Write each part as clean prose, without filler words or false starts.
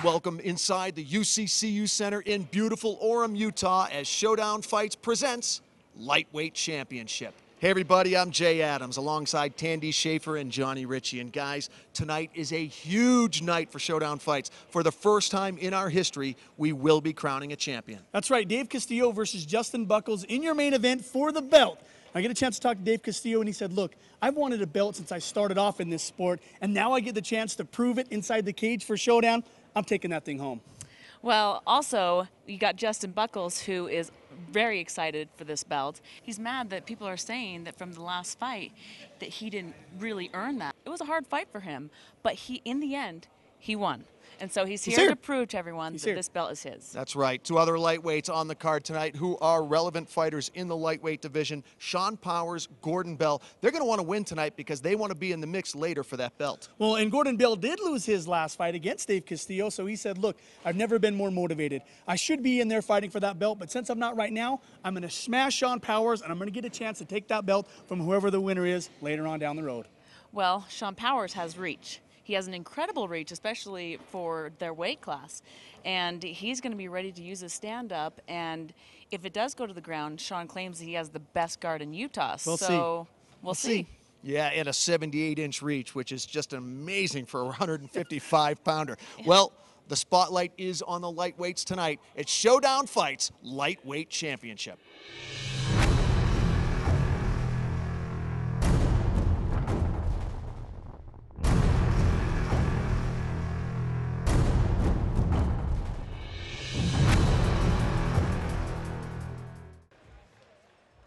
welcome inside the UCCU Center in beautiful Orem, Utah, as Showdown Fights presents Lightweight Championship. Hey everybody, I'm Jay Adams alongside Tandy Schaefer and Johnny Ritchie. And guys, tonight is a huge night for Showdown Fights. For the first time in our history, we will be crowning a champion. That's right, Dave Castillo versus Justin Buckles in your main event for the belt. I get a chance to talk to Dave Castillo, and he said, look, I've wanted a belt since I started off in this sport, and now I get the chance to prove it inside the cage for Showdown. I'm taking that thing home. Well, also, you got Justin Buckles, who is very excited for this belt. He's mad that people are saying that from the last fight that he didn't really earn that. It was a hard fight for him, but in the end, he won. And so he's here to prove to everyone that this belt is his. That's right. Two other lightweights on the card tonight who are relevant fighters in the lightweight division. Sean Powers, Gordon Bell. They're going to want to win tonight because they want to be in the mix later for that belt. Well, and Gordon Bell did lose his last fight against Dave Castillo, so he said, look, I've never been more motivated. I should be in there fighting for that belt, but since I'm not right now, I'm going to smash Sean Powers, and I'm going to get a chance to take that belt from whoever the winner is later on down the road. Well, Sean Powers has reach. He has an incredible reach, especially for their weight class. And he's going to be ready to use his stand-up. And if it does go to the ground, Sean claims he has the best guard in Utah. We'll see. Yeah, and a 78-inch reach, which is just amazing for a 155-pounder. Well, the spotlight is on the lightweights tonight. It's Showdown Fights Lightweight Championship.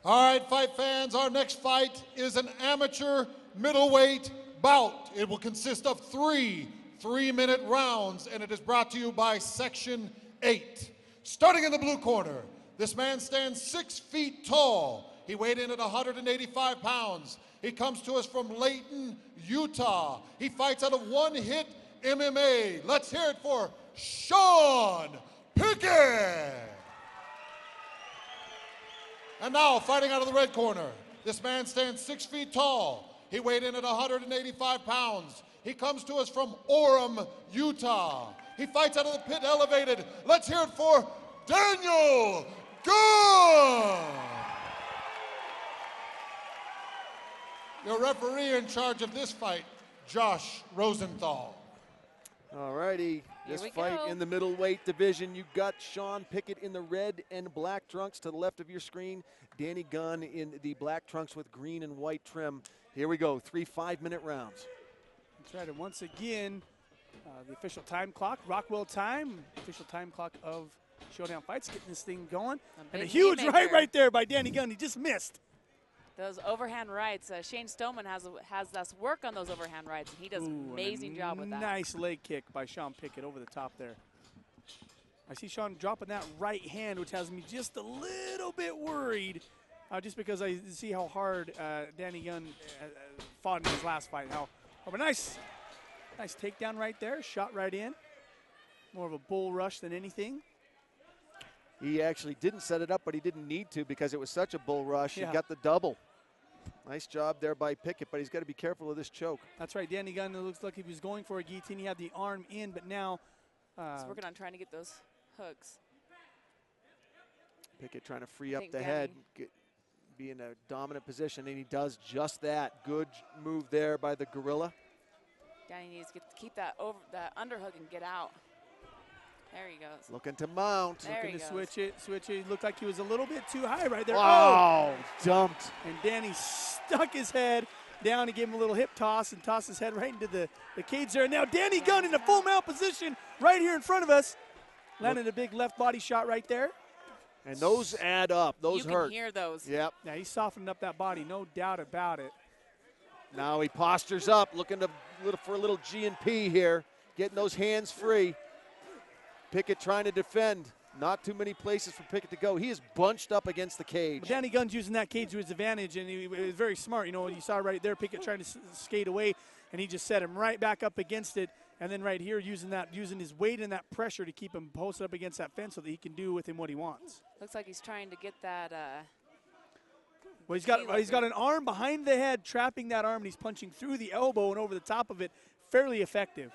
All right, fight fans, our next fight is an amateur middleweight bout. It will consist of three-minute rounds, and it is brought to you by Section 8. Starting in the blue corner, this man stands 6 feet tall. He weighed in at 185 pounds. He comes to us from Layton, Utah. He fights out of One Hit MMA. Let's hear it for Sean Pickett. And now, fighting out of the red corner, this man stands 6 feet tall. He weighed in at 185 pounds. He comes to us from Orem, Utah. He fights out of the pit elevated. Let's hear it for Daniel Gunn. Your referee in charge of this fight, Josh Rosenthal. All righty, this fight in the middleweight division, you've got Sean Pickett in the red and black trunks to the left of your screen. Danny Gunn in the black trunks with green and white trim. Here we go, 3 5-minute rounds. That's right, and once again, the official time clock, Rockwell time, official time clock of Showdown Fights, getting this thing going. And a huge right there by Danny Gunn. He just missed. Those overhand rights, Shane Stoneman has us work on those overhand rights, and he does an amazing job with that. Nice leg kick by Sean Pickett over the top there. I see Sean dropping that right hand, which has me just a little bit worried, just because I see how hard Danny Gunn fought in his last fight. But nice takedown right there, shot right in. More of a bull rush than anything. He actually didn't set it up, but he didn't need to because it was such a bull rush. Yeah. He got the double. Nice job there by Pickett, but he's got to be careful of this choke. That's right. Danny Gunn, it looks like he was going for a guillotine. He had the arm in, but now he's working on trying to get those hooks. Pickett trying to free up the head, be in a dominant position, and he does just that. Good move there by the gorilla. Danny needs to keep that underhook and get out. There he goes. Looking to mount. Looking to switch it. Looked like he was a little bit too high right there. Oh, dumped. And Danny stuck his head down. He gave him a little hip toss and tossed his head right into the cage there. And now Danny Gunn in a full mount position right here in front of us. Landed a big left body shot right there. And those add up. Those hurt. You can hear those. Yep. Yeah, he softened up that body, no doubt about it. Now he postures up, looking for a little G&P here, getting those hands free. Pickett trying to defend. Not too many places for Pickett to go. He is bunched up against the cage. But Danny Gunn's using that cage to his advantage, and he was very smart. You know, you saw right there Pickett trying to skate away, and he just set him right back up against it. And then right here, using his weight and that pressure to keep him posted up against that fence so that he can do with him what he wants. Looks like he's trying to get that. Well, he's got an arm behind the head, trapping that arm, and he's punching through the elbow and over the top of it. Fairly effective.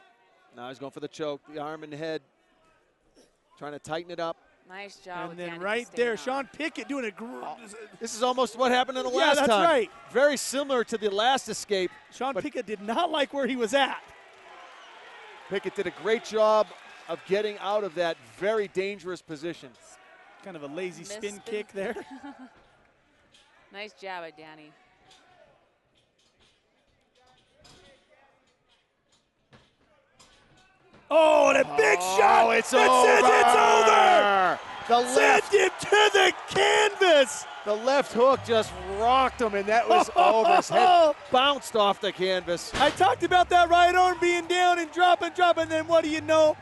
Now he's going for the choke, the arm and head, trying to tighten it up. Nice job. And then right there, Sean Pickett doing a This is almost what happened in the last time. Yeah, that's right. Very similar to the last escape. Sean Pickett did not like where he was at. Pickett did a great job of getting out of that very dangerous position. Kind of a lazy spin kick there. Nice jab at Danny. Oh, and a big shot! Oh, it's over! It's over! The Sent him to the canvas! The left hook just rocked him, and that was over. His head bounced off the canvas. I talked about that right arm being down and dropping, and then what do you know?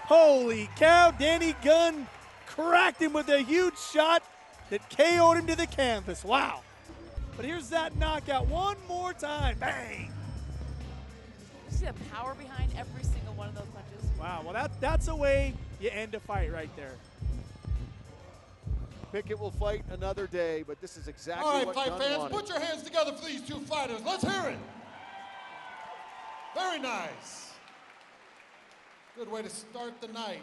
Holy cow, Danny Gunn cracked him with a huge shot that KO'd him to the canvas. Wow. But here's that knockout one more time. Bang! You see the power behind every single one of those punches? Wow, well that's a way you end a fight right there. Pickett will fight another day, but this is exactly All right, what fight Gunn fans, wanted. put your hands together for these two fighters. Let's hear it. Very nice. Good way to start the night.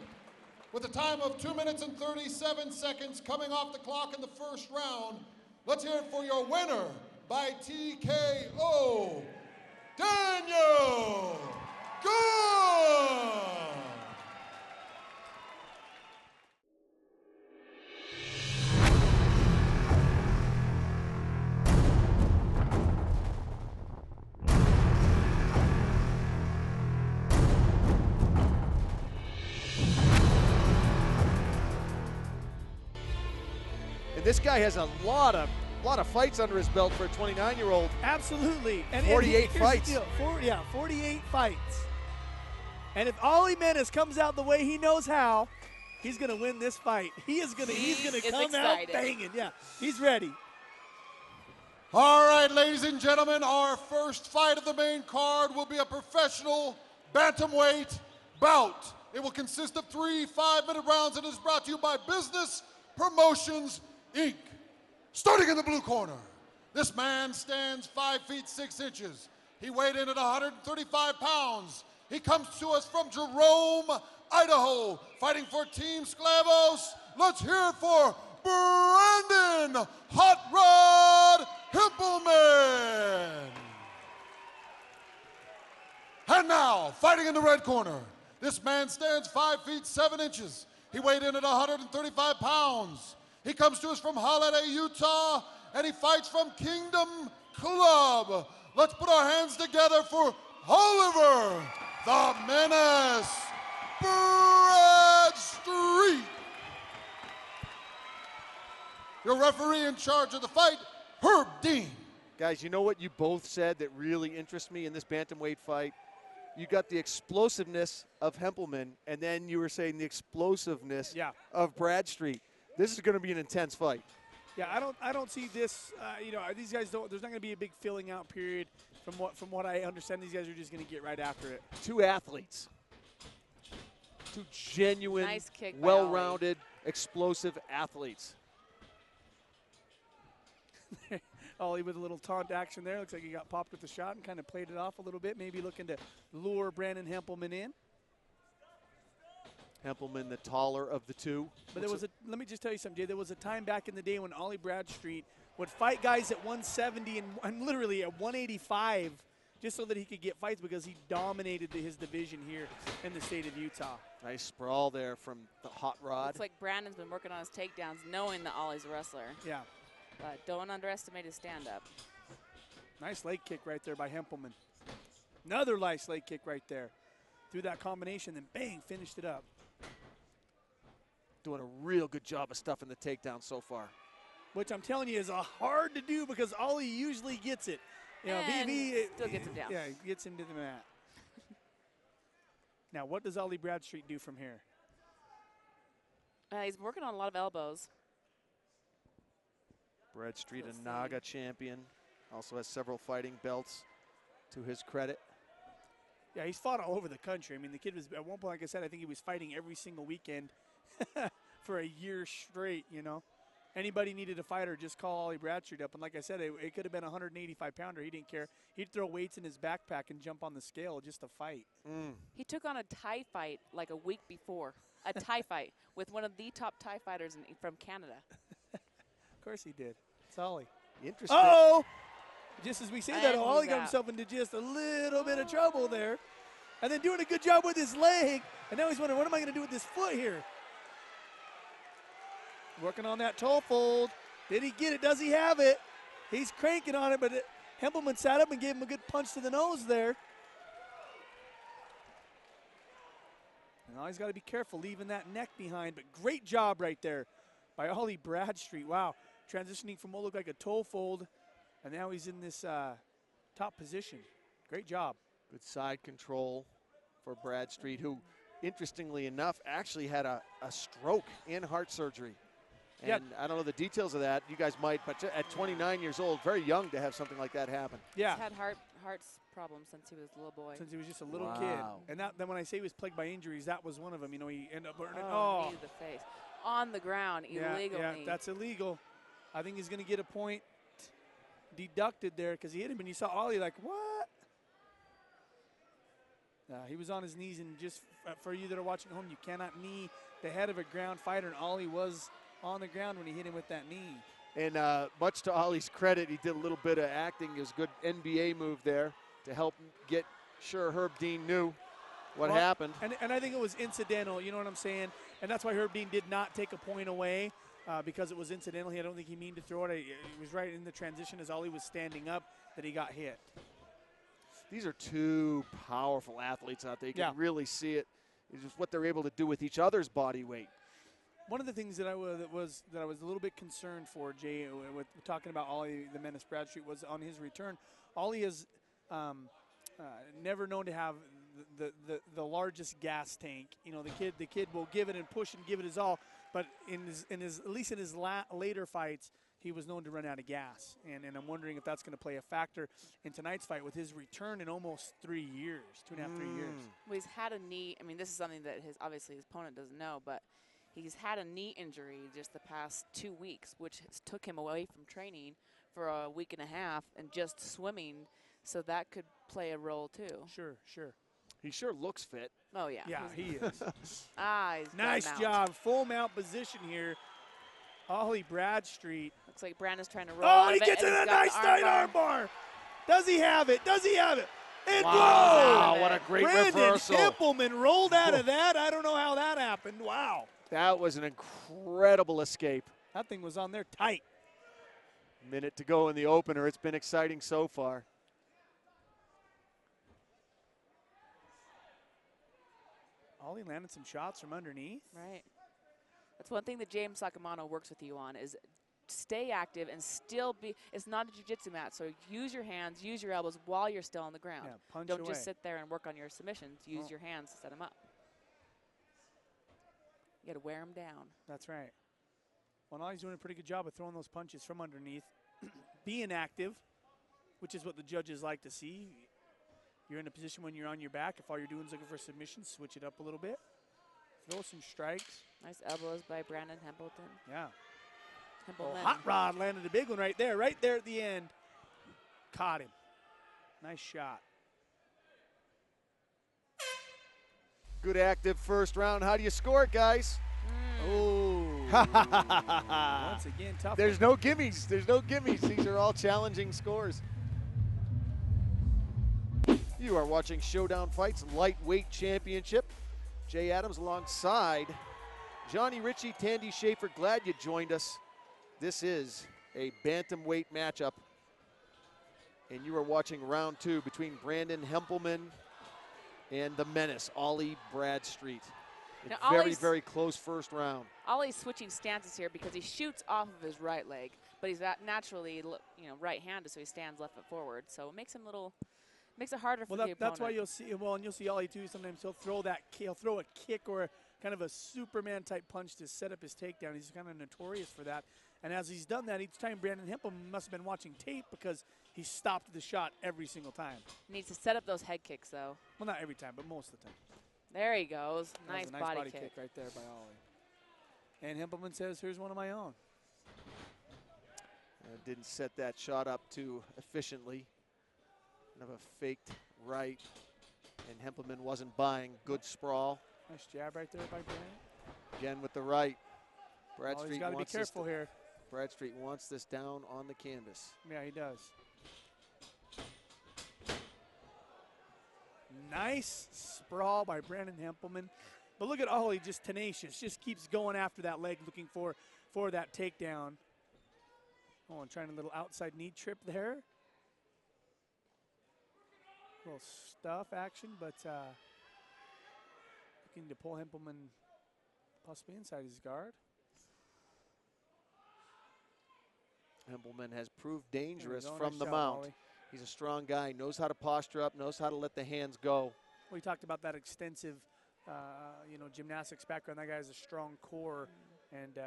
With a time of 2 minutes and 37 seconds coming off the clock in the first round, let's hear it for your winner by TKO, Daniel Gunn. And this guy has a lot of fights under his belt for a 29-year-old. Absolutely. And 48 here's the fights. deal. 48 fights. And if Ali Menace comes out the way he knows how, he's going to win this fight. He's going to come out banging. Yeah, he's ready. All right, ladies and gentlemen, our first fight of the main card will be a professional bantamweight bout. It will consist of 3 5-minute rounds and is brought to you by Business Promotions, Inc. Starting in the blue corner, this man stands 5 feet 6 inches. He weighed in at 135 pounds. He comes to us from Jerome, Idaho, fighting for Team Sklavos. Let's hear it for Brandon Hot Rod Himpelman. And now, fighting in the red corner, this man stands 5 feet 7 inches. He weighed in at 135 pounds. He comes to us from Holiday, Utah, and he fights from Kingdom Club. Let's put our hands together for Oliver the Menace Bradstreet. Your referee in charge of the fight, Herb Dean. Guys, you know what you both said that really interests me in this bantamweight fight? You got the explosiveness of Hempelman, and then you were saying the explosiveness of Bradstreet. This is going to be an intense fight. Yeah, I don't see this. These guys don't. There's not going to be a big filling out period. From what I understand, these guys are just going to get right after it. Two athletes, two genuine, nice kick, well-rounded, explosive athletes. Ollie with a little taunt action there. Looks like he got popped with the shot and kind of played it off a little bit, maybe looking to lure Brandon Hempelman in. Hempelman, the taller of the two. But let me just tell you something, Jay. There was a time back in the day when Ollie Bradstreet would fight guys at 170 and literally at 185 just so that he could get fights because he dominated his division here in the state of Utah. Nice sprawl there from the Hot Rod. Looks like Brandon's been working on his takedowns, knowing that Ollie's a wrestler. Yeah. But don't underestimate his stand-up. Nice leg kick right there by Hempelman. Another nice leg kick right there. Through that combination, then bang, finished it up. Doing a real good job of stuffing the takedown so far. Which I'm telling you is hard to do because Ollie usually gets it. You know, still gets him down. Yeah, gets him to the mat. Now, what does Ollie Bradstreet do from here? He's working on a lot of elbows. Bradstreet, a Naga champion, also has several fighting belts to his credit. Yeah, he's fought all over the country. I mean, the kid was, at one point, like I said, I think he was fighting every single weekend for a year straight, you know. anybody needed a fighter, just call Ollie Bradstreet up. And like I said, it could have been a 185-pounder. He didn't care. He'd throw weights in his backpack and jump on the scale just to fight. He took on a Thai fight like a week before, a Thai fight with one of the top Thai fighters from Canada. Of course he did. It's Ollie. Interesting. Oh! Just as we say that, And Ollie he's got out. himself into just a little bit of trouble there. And then doing a good job with his leg. And now he's wondering, what am I going to do with this foot here? Working on that toe fold. Did he get it? Does he have it? He's cranking on it, but Hempelman sat up and gave him a good punch to the nose there. And now he's got to be careful leaving that neck behind, but great job right there by Ollie Bradstreet. Wow, transitioning from what looked like a toe fold, and now he's in this top position. Great job. Good side control for Bradstreet, who, interestingly enough, actually had a stroke and heart surgery. And Yep. I don't know the details of that. You guys might, but at 29 years old, very young to have something like that happen. Yeah. He's had heart problems since he was a little boy. Since he was just a little Wow. kid. And then when I say he was plagued by injuries, that was one of them. You know, he ended up burning. Knee to the face. On the ground, illegal yeah, knee. that's illegal. I think he's going to get a point deducted there because he hit him, and you saw Ollie like, what? He was on his knees, and just for you that are watching at home, you cannot knee the head of a ground fighter, and Ollie was on the ground when he hit him with that knee. And much to Ollie's credit, he did a little bit of acting. It was a good NBA move there to help get sure Herb Dean knew what happened. And I think it was incidental, you know what I'm saying? And that's why Herb Dean did not take a point away because it was incidental. I don't think he meant to throw it. It was right in the transition as Ollie was standing up that he got hit. These are two powerful athletes out there. You can Yeah. really see it. It's just what they're able to do with each other's body weight. One of the things that I was a little bit concerned for, Jay, with talking about Ollie the Menace Bradstreet, was on his return. Ollie is never known to have the largest gas tank. You know, the kid will give it and push and give it his all, but in his at least in his later fights, he was known to run out of gas. And I'm wondering if that's going to play a factor in tonight's fight with his return in almost 3 years, 2.5, 3 years. Well, he's had a knee. I mean, this is something that obviously his opponent doesn't know, but he's had a knee injury just the past 2 weeks, which has took him away from training for a week and a half and just swimming. So that could play a role too. Sure. He sure looks fit. Oh yeah. Yeah, he is. He's got Nice mount. job. Full mount position here. Ollie Bradstreet. Looks like Brandon's trying to roll. Oh, out he of it, gets and in a he's got nice the tight arm armbar. Does he have it? And Wow, whoa! what a great Brandon reversal. Hempelman rolled out of that. I don't know how that happened. Wow. That was an incredible escape. That thing was on there tight. Minute to go in the opener. It's been exciting so far. Ollie landed some shots from underneath. Right. That's one thing that James Sakamano works with you on is stay active and still be. It's not a jiu-jitsu match, so use your hands, use your elbows while you're still on the ground. Yeah, punch Don't away. just sit there and work on your submissions. Use your hands to set them up. You got to wear them down. That's right. Well, Ollie's doing a pretty good job of throwing those punches from underneath. Being active, which is what the judges like to see. You're in a position when you're on your back. If all you're doing is looking for submissions, switch it up a little bit. Throw some strikes. Nice elbows by Brandon Hempelton. Yeah. Oh, Hempelman. Hot Rod landed a big one right there at the end. Caught him. Nice shot. Good active first round. How do you score it, guys? Oh. Once again, tough. There's no gimmies. There's no gimmies. These are all challenging scores. You are watching Showdown Fights Lightweight Championship. Jay Adams alongside Johnny Ritchie, Tandy Schaefer. Glad you joined us. This is a bantamweight matchup. And you are watching round 2 between Brandon Hempelman and the Menace, Ollie Bradstreet. Now, Very, Ollie's- very close first round. Ollie's switching stances here because he shoots off of his right leg, but he's naturally, right-handed, so he stands left foot forward. So it makes him makes it harder for the opponent. That's why you'll see. Well, and you'll see Ollie too. Sometimes he'll throw a kick or a kind of a Superman type punch to set up his takedown. He's kind of notorious for that. And as he's done that, each time Brandon Hempelman must have been watching tape because he stopped the shot every single time. Needs to set up those head kicks, though. Well, not every time, but most of the time. There he goes. That was Nice a body kick. right there by Ollie. And Hempelman says, "Here's one of my own." Didn't set that shot up too efficiently. Kind of a faked right, and Hempelman wasn't buying. Good sprawl. Nice jab right there by Brandon. Again with the right. Bradstreet He's got to be careful here. Bradstreet wants this down on the canvas. Yeah, he does. Nice sprawl by Brandon Hempelman. But look at Ollie, just tenacious. Just keeps going after that leg, looking for that takedown. Oh, and trying a little outside knee trip there. A little stuff action, but looking to pull Hempelman possibly inside his guard. Hempelman has proved dangerous Nice from the shot, mount. Ollie. He's a strong guy, knows how to posture up, knows how to let the hands go. We talked about that extensive, gymnastics background. That guy has a strong core, and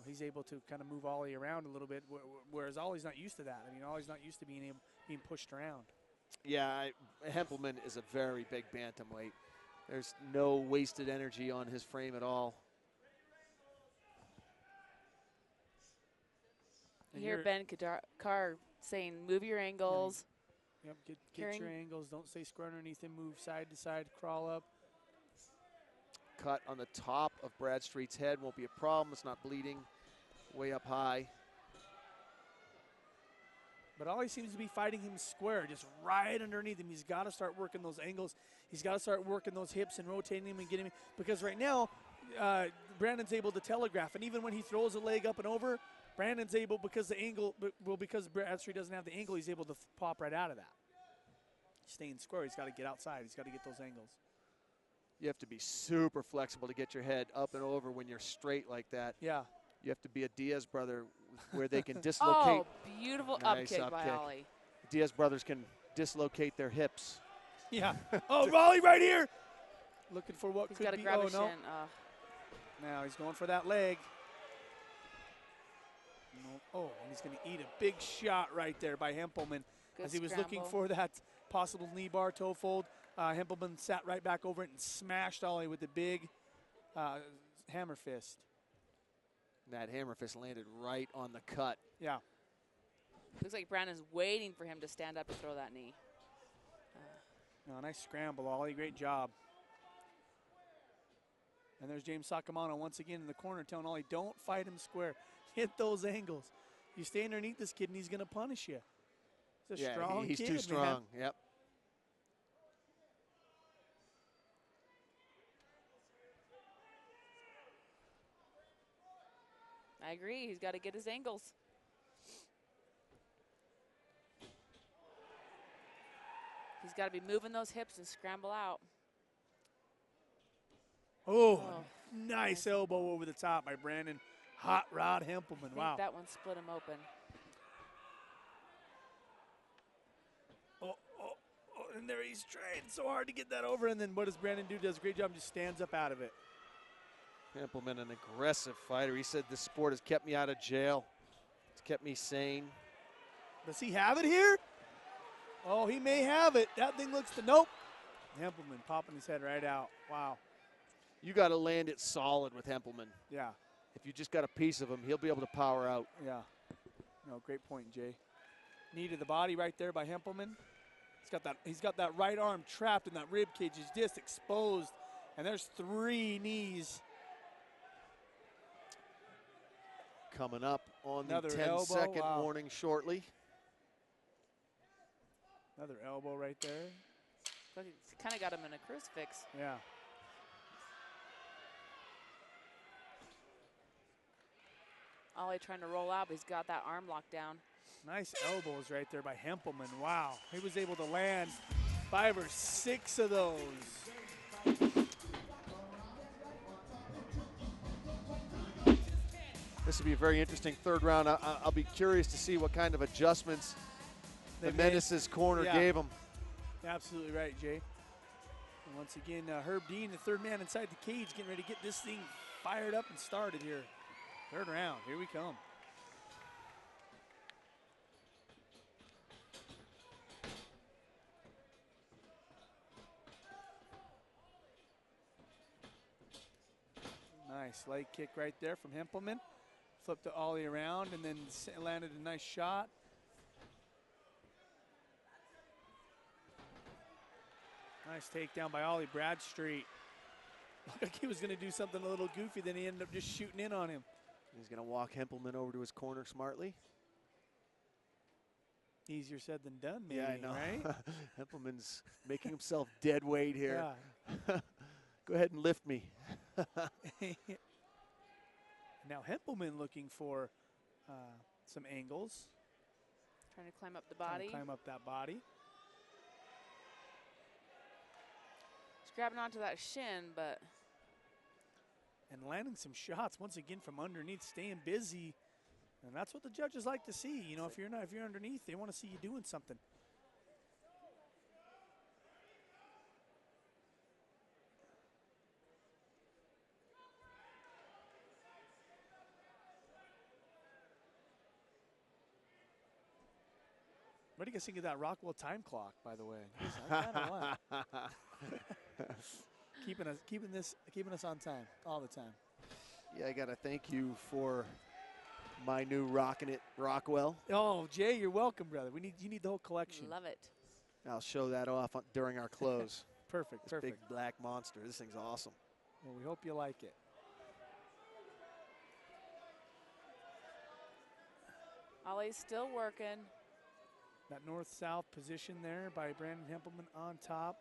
he's able to kind of move Ollie around a little bit, whereas Ollie's not used to that. I mean, Ollie's not used to being pushed around. Yeah, Hempelman is a very big bantamweight. There's no wasted energy on his frame at all. You hear Ben Carr saying, move your angles. Yep, get your angles. Don't stay square underneath him. Move side to side, crawl up. Cut on the top of Bradstreet's head won't be a problem. It's not bleeding way up high. But Ollie seems to be fighting him square, just right underneath him. He's got to start working those angles. He's got to start working those hips and rotating him and getting him. Because right now, Brandon's able to telegraph. And even when he throws a leg up and over, Brandon's able, because because Bradstreet doesn't have the angle, he's able to pop right out of that. Staying square, he's got to get outside. He's got to get those angles. You have to be super flexible to get your head up and over when you're straight like that. Yeah. You have to be a Diaz brother where they can dislocate. Oh, beautiful Nice up kick by Ollie. Diaz brothers can dislocate their hips. Yeah. Oh, Ollie right here. Looking for what He's could got to be. grab Oh, a no. shin. Now he's going for that leg. Oh, and he's going to eat a big shot right there by Hempelman. Good As he was scramble. looking for that possible knee bar toe fold. Hempelman sat right back over it and smashed Ollie with the big hammer fist. That hammer fist landed right on the cut. Yeah. Looks like Brandon's waiting for him to stand up and throw that knee. No, nice scramble, Ollie. Great job. And there's James Sacamano once again in the corner telling Ollie, don't fight him square. Hit those angles. You stay underneath this kid and he's going to punish you. He's a strong he's kid, too strong. Man. Yep. I agree. He's got to get his angles. He's got to be moving those hips and scramble out. Oh, nice elbow over the top by Brandon Hot Rod Hempelman. I think Wow. that one split him open. Oh, and there he's trying so hard to get that over. And then what does Brandon do? Does a great job, just stands up out of it. Hempelman, an aggressive fighter. He said this sport has kept me out of jail. It's kept me sane. Does he have it here? Oh, he may have it. That thing looks to, nope. Hempelman popping his head right out. Wow. You got to land it solid with Hempelman. Yeah, If you just got a piece of him, he'll be able to power out. yeah. No, great point, Jay. Knee to the body right there by Hempelman. He's got that right arm trapped in that rib cage. He's just exposed. And there's 3 knees. Coming up on Another the 10-second elbow. Wow. warning shortly. Another elbow right there. But he's kind of got him in a crucifix. Yeah. Ollie trying to roll out, but he's got that arm locked down. Nice elbows right there by Hempelman. Wow. He was able to land 5 or 6 of those. This will be a very interesting third round. I'll be curious to see what kind of adjustments the Menace's corner gave him. Absolutely right, Jay. And once again, Herb Dean, the third man inside the cage, getting ready to get this thing fired up and started here. Third round, here we come. Nice leg kick right there from Hempelman. Flipped the ollie around and then landed a nice shot. Nice takedown by Ollie Bradstreet. Looked like he was going to do something a little goofy, then he ended up just shooting in on him. He's going to walk Hempelman over to his corner smartly. Easier said than done, maybe, yeah, I know. right? Hempelman's making himself dead weight here. Yeah. Go ahead and lift me. Now Hempelman looking for some angles. Trying to climb up the body. Climb up that body. He's grabbing onto that shin, but. And landing some shots once again from underneath, staying busy. And that's what the judges like to see. You know, if you're underneath, they want to see you doing something. What do you guys think of that Rockwell time clock, by the way? I kind of keeping us on time all the time. Yeah, I got to thank you for my new Rockin' It Rockwell. Oh, Jay, you're welcome, brother. You need the whole collection. Love it. I'll show that off during our close. Perfect, this perfect. Big black monster. This thing's awesome. Well, we hope you like it. Ollie's still working. That north-south position there by Brandon Hempelman on top.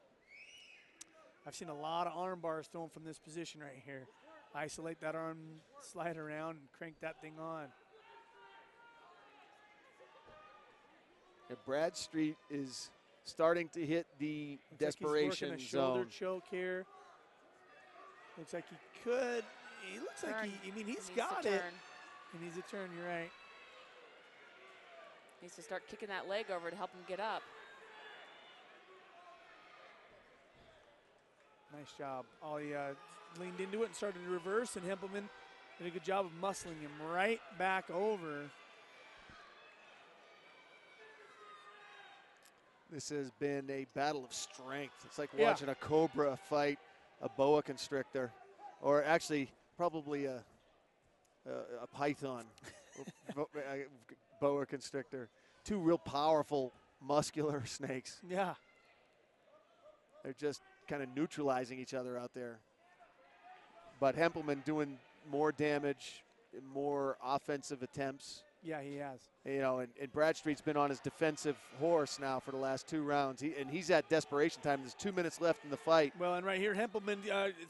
I've seen a lot of arm bars thrown from this position right here. Isolate that arm, slide around, and crank that thing on. And Bradstreet is starting to hit the desperation like he's working a shoulder zone. choke here. Looks like he could. He looks Turn. like he's He got needs to it. turn. He needs a turn, you're right. Needs to start kicking that leg over to help him get up. Nice job. Ollie leaned into it and started to reverse, and Hempelman did a good job of muscling him right back over. This has been a battle of strength. It's like watching a cobra fight a boa constrictor, or actually probably a python, boa constrictor. Two real powerful, muscular snakes. Yeah. They're just kind of neutralizing each other out there. But Hempelman doing more damage, more offensive attempts. Yeah, he has. You know, and Bradstreet's been on his defensive horse now for the last 2 rounds. He's at desperation time. There's 2 minutes left in the fight. Well, and right here, Hempelman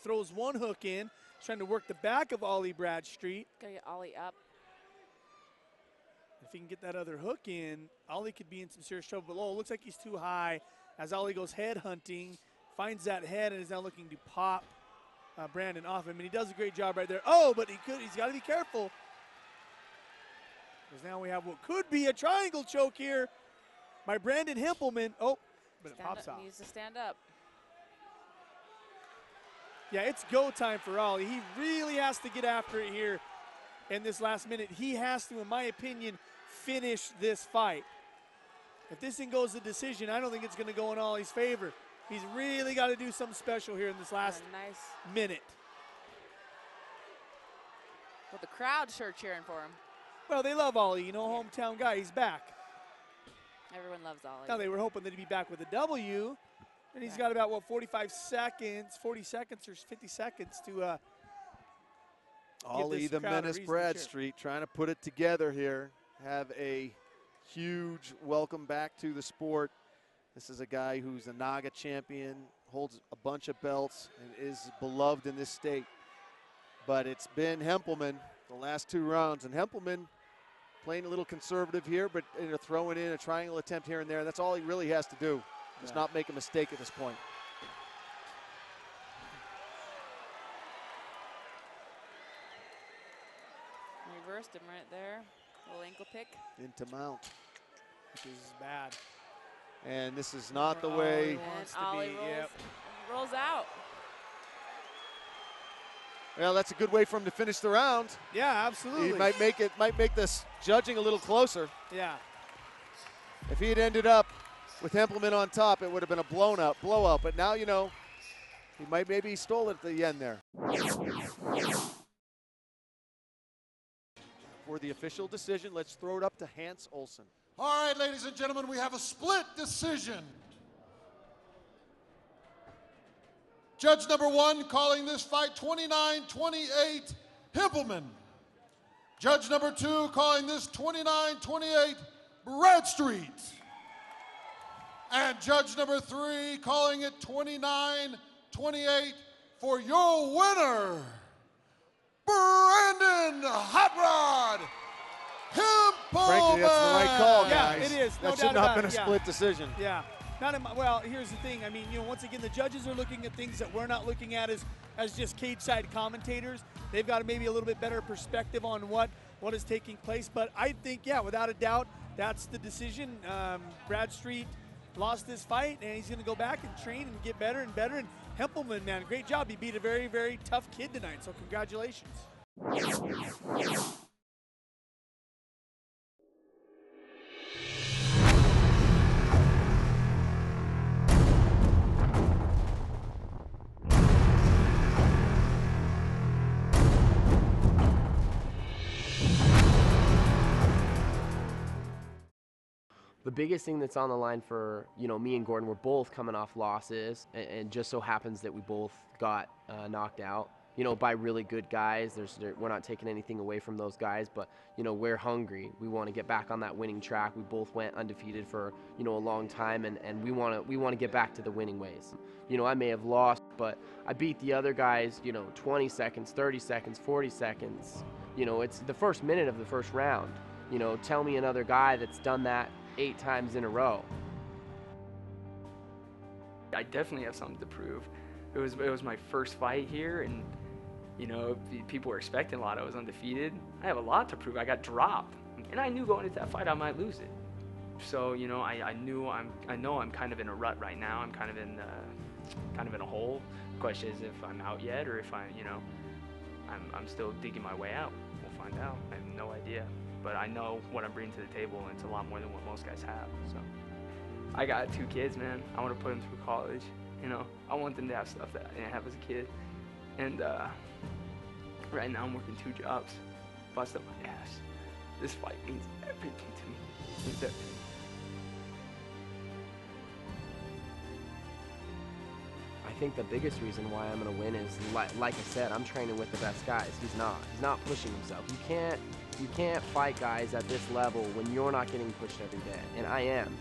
throws one hook in, trying to work the back of Ollie Bradstreet. Gotta get Ollie up. If he can get that other hook in, Ollie could be in some serious trouble. But it looks like he's too high as Ollie goes head hunting, finds that head, and is now looking to pop Brandon off him. And he does a great job right there. Oh, but he's got to be careful. Because now we have what could be a triangle choke here by Brandon Hempelman. Oh, but it pops off. Needs to stand up. Yeah, it's go time for Ollie. He really has to get after it here in this last minute. He has to, in my opinion, finish this fight. If this thing goes to decision, I don't think it's going to go in Ollie's favor. He's really got to do something special here in this last minute. Well, the crowd sure cheering for him. Well, they love Ollie, you know, hometown guy. He's back. Everyone loves Ollie. Now, they were hoping that he'd be back with a W, and he's got about, 40 seconds or 50 seconds to Ollie, the menace Bradstreet, trying to put it together here. Have a huge welcome back to the sport. This is a guy who's a Naga champion, holds a bunch of belts, and is beloved in this state. But it's been Hempelman the last 2 rounds, and Hempelman playing a little conservative here, but throwing in a triangle attempt here and there. That's all he really has to do. Just not make a mistake at this point. Reversed him right there. Little ankle pick. Into mount. Which is bad. And this is not the way. Ollie wants to Ollie be. rolls out. Well, that's a good way for him to finish the round. Yeah, absolutely. He might make this judging a little closer. Yeah. If he had ended up with Hempelman on top, it would have been a blowout. But now, you know, maybe he stole it at the end there. for the official decision. Let's throw it up to Hans Olsen. All right, ladies and gentlemen, we have a split decision. Judge number 1 calling this fight 29-28 Himpelman. Judge number 2 calling this 29-28 Bradstreet. And judge number 3 calling it 29-28 for your winner, Brandon Hot Rod Himpelman. Frankly, that's the right call, Yeah, guys. it is. No That doubt should not about have been it. a split decision. Yeah. Not in my, well, here's the thing. I mean, you know, once again, the judges are looking at things that we're not looking at as just cage side commentators. They've got maybe a little bit better perspective on what is taking place. But I think, yeah, without a doubt, that's the decision. Bradstreet lost this fight, and he's going to go back and train and get better and better. And Himpelman, man, great job. He beat a very, very tough kid tonight, so congratulations. The biggest thing that's on the line for, you know, me and Gordon, we're both coming off losses, and just so happens that we both got knocked out, you know, by really good guys. We're not taking anything away from those guys, but, you know, we're hungry. We want to get back on that winning track. We both went undefeated for, you know, a long time, and we want to get back to the winning ways. You know, I may have lost, but I beat the other guys, you know, 20 seconds, 30 seconds, 40 seconds. You know, it's the first minute of the first round. You know, tell me another guy that's done that 8 times in a row. I definitely have something to prove. It was my first fight here, and you know, people were expecting a lot. I was undefeated. I have a lot to prove. I got dropped, and I knew going into that fight I might lose it. So you know, I know I'm kind of in a rut right now. I'm kind of in a hole. The question is if I'm out yet, or if I'm still digging my way out. We'll find out. I have no idea. But I know what I'm bringing to the table, and it's a lot more than what most guys have. So I got 2 kids, man. I want to put them through college. You know, I want them to have stuff that I didn't have as a kid. And right now I'm working 2 jobs, busting my ass. This fight means everything to me. It means everything. I think the biggest reason why I'm going to win is, like I said, I'm training with the best guys. He's not pushing himself. You can't fight guys at this level when you're not getting pushed every day, and I am.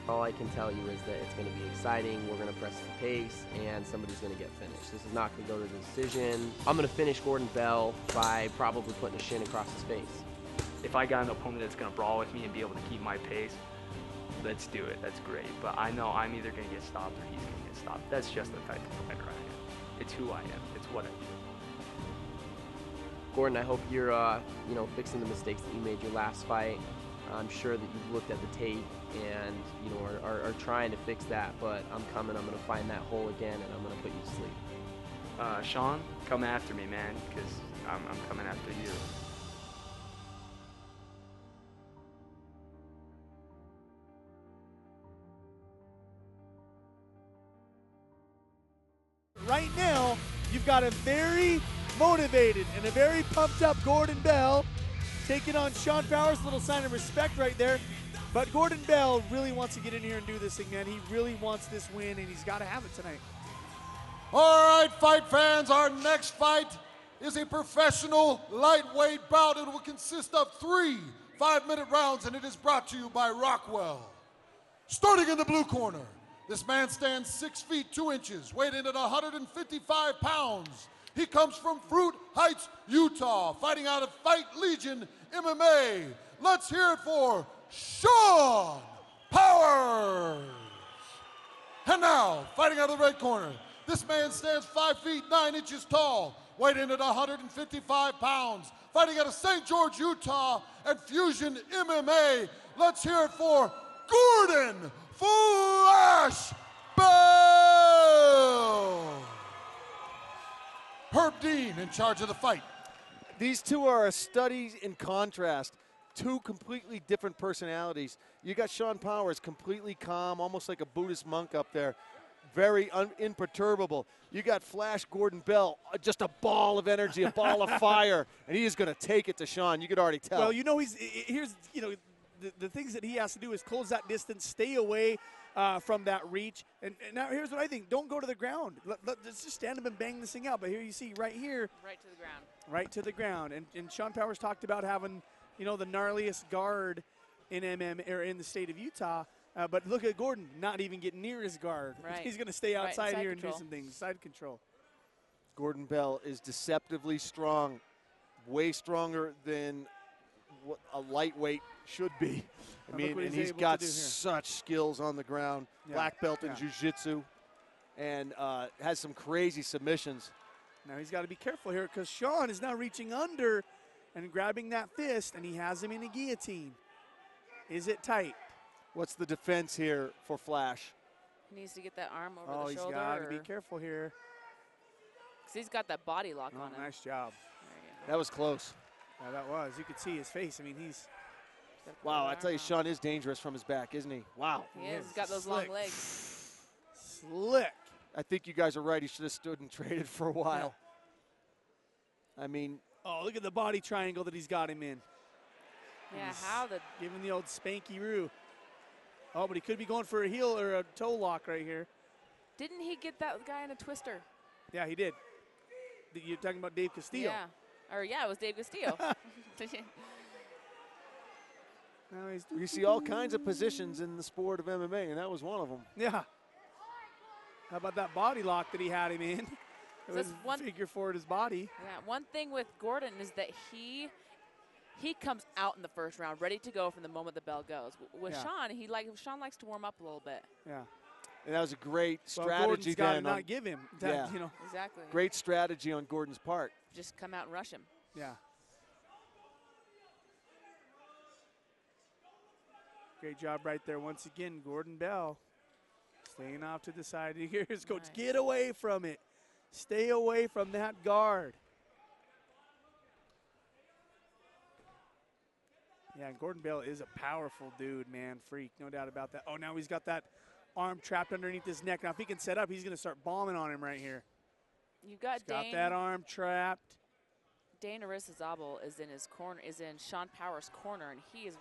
All I can tell you is that it's going to be exciting. We're going to press the pace, and somebody's going to get finished. This is not going to go to the decision. I'm going to finish Gordon Bell by probably putting a shin across his face. If I got an opponent that's going to brawl with me and be able to keep my pace, let's do it. That's great. But I know I'm either going to get stopped or he's going to get stopped. That's just the type of fighter I am. It's who I am. It's what I do. Gordon, I hope you're, you know, fixing the mistakes that you made your last fight. I'm sure that you've looked at the tape and, you know, are trying to fix that. But I'm going to find that hole again, and I'm going to put you to sleep. Sean, come after me, man, because I'm coming after you. Right now, you've got a very motivated and a very pumped up Gordon Bell taking on Sean Powers. A little sign of respect right there. But Gordon Bell really wants to get in here and do this thing, man. He really wants this win, and he's got to have it tonight. All right, fight fans, our next fight is a professional lightweight bout. It will consist of 3 5-minute rounds, and it is brought to you by Rockwell. Starting in the blue corner, this man stands 6 feet 2 inches, weighed in at 155 pounds. He comes from Fruit Heights, Utah, fighting out of Fight Legion MMA. Let's hear it for Sean Powers. And now, fighting out of the red corner, this man stands 5 feet 9 inches tall, weighed in at 155 pounds, fighting out of St. George, Utah, and Fusion MMA. Let's hear it for Gordon Flash Bell. Herb Dean in charge of the fight. These two are a study in contrast. 2 completely different personalities. You got Sean Powers, completely calm, almost like a Buddhist monk up there. very imperturbable. You got Flash Gordon Bell, just a ball of energy, a ball of fire, and he is going to take it to Sean. You could already tell. Well, you know, here's the things that he has to do is close that distance, stay away from that reach. And now here's what I think: don't go to the ground. Let's just stand up and bang this thing out. But here you see right here, Right to the ground. right to the ground. And Sean Powers talked about having, the gnarliest guard in or in the state of Utah. But look at Gordon, not even getting near his guard. Right. He's going to stay Right, outside side here and control. do some things. Side control. Gordon Bell is deceptively strong, way stronger than what a lightweight should be. I mean, and he's got such skills on the ground. Yeah. Black belt in Yeah. jiu-jitsu, and has some crazy submissions. Now he's got to be careful here because Sean is now reaching under and grabbing that fist, and he has him in a guillotine. Is it tight? What's the defense here for Flash? He needs to get that arm over the shoulder. Oh, he's got to be careful here. Because he's got that body lock on him. Nice job. There you go. That was close. Yeah, that was. You could see his face. I mean, he's Wow, I tell you, Sean is dangerous from his back, isn't he? Wow. He is. He's got those slick. long legs. Slick. I think you guys are right. He should have stood and traded for a while. I mean, Oh, look at the body triangle that he's got him in. Yeah, how the Give him the old spanky-roo. Oh, but he could be going for a heel or a toe lock right here. didn't he get that guy in a twister? Yeah, he did. You're talking about Dave Castillo. Yeah. Or yeah, it was Dave Castillo. Now he's you see all kinds of positions in the sport of MMA, and that was one of them. yeah. How about that body lock that he had him in? It So was that's one- figure four at his body. Yeah, one thing with Gordon is that he comes out in the first round ready to go from the moment the bell goes. With Yeah. Sean likes to warm up a little bit. Yeah. And that was a great Well, strategy Gordon's got to then. not give him that, Yeah. Exactly. Great strategy on Gordon's part. Just come out and rush him. Yeah. Great job right there. Once again, Gordon Bell staying off to the side. Here's coach. Nice. Get away from it. Stay away from that guard. Yeah, and Gordon Bell is a powerful dude, man. Freak, no doubt about that. Oh, now he's got that arm trapped underneath his neck. Now, if he can set up, he's going to start bombing on him right here. You got He's got Dane. that arm trapped. Dane Arisazabal is in his corner, is in Sean Powers' corner, and he is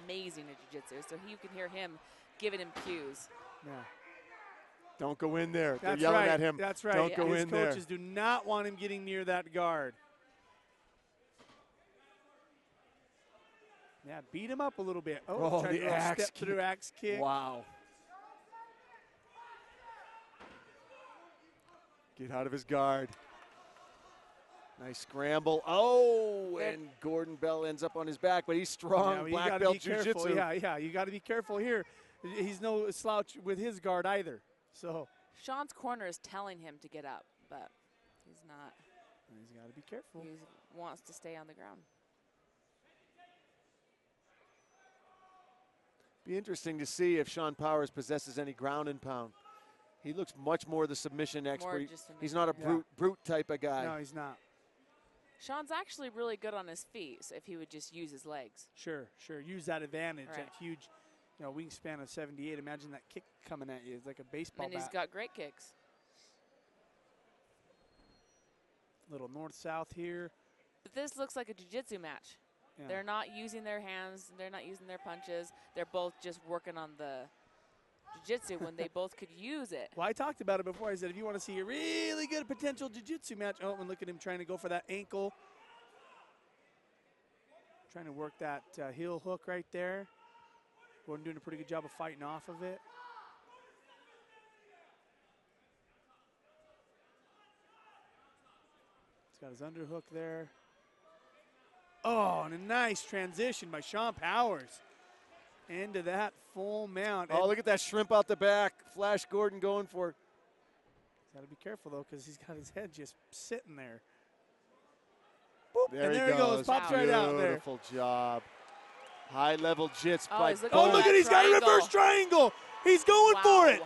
amazing at jiu-jitsu. So you can hear him giving him cues. Yeah. Don't go in there. They're That's yelling right. at him. That's right. Don't go His in there. coaches do not want him getting near that guard. Yeah, beat him up a little bit. Oh, tried the to do a axe step through kick. axe kick. Wow. Get out of his guard. Nice scramble. Oh, and Gordon Bell ends up on his back, but he's strong. Yeah, you Black gotta belt be careful. jiu-jitsu. Yeah, you got to be careful here. He's no slouch with his guard either. So Sean's corner is telling him to get up, but he's not. he's got to be careful. He wants to stay on the ground. Be interesting to see if Sean Powers possesses any ground and pound. He looks much more the submission expert. just He's not a submission. brute type of guy. No, he's not. Sean's actually really good on his feet, so if he would just use his legs. Sure. Use that advantage. Right. That huge, wingspan of 78. Imagine that kick coming at you. It's like a baseball And he's bat. got great kicks. Little north-south here. But this looks like a jiu-jitsu match. Yeah. They're not using their hands. They're not using their punches. They're both just working on the jiu-jitsu when they both could use it. Well, I talked about it before. I said if you want to see a really good potential jiu-jitsu match, oh, and look at him trying to go for that ankle. Trying to work that heel hook right there. Gordon doing a pretty good job of fighting off of it. He's got his underhook there. Oh, and a nice transition by Sean Powers into that full mount. Oh, look at that shrimp out the back. Flash Gordon going for it. Got to be careful, though, because he's got his head just sitting there. Boop, There and he there he goes. Pops right out there. Beautiful job. High-level jits Oh, by he's looking Oh, for look that at he's got a triangle. reverse triangle. He's going for it.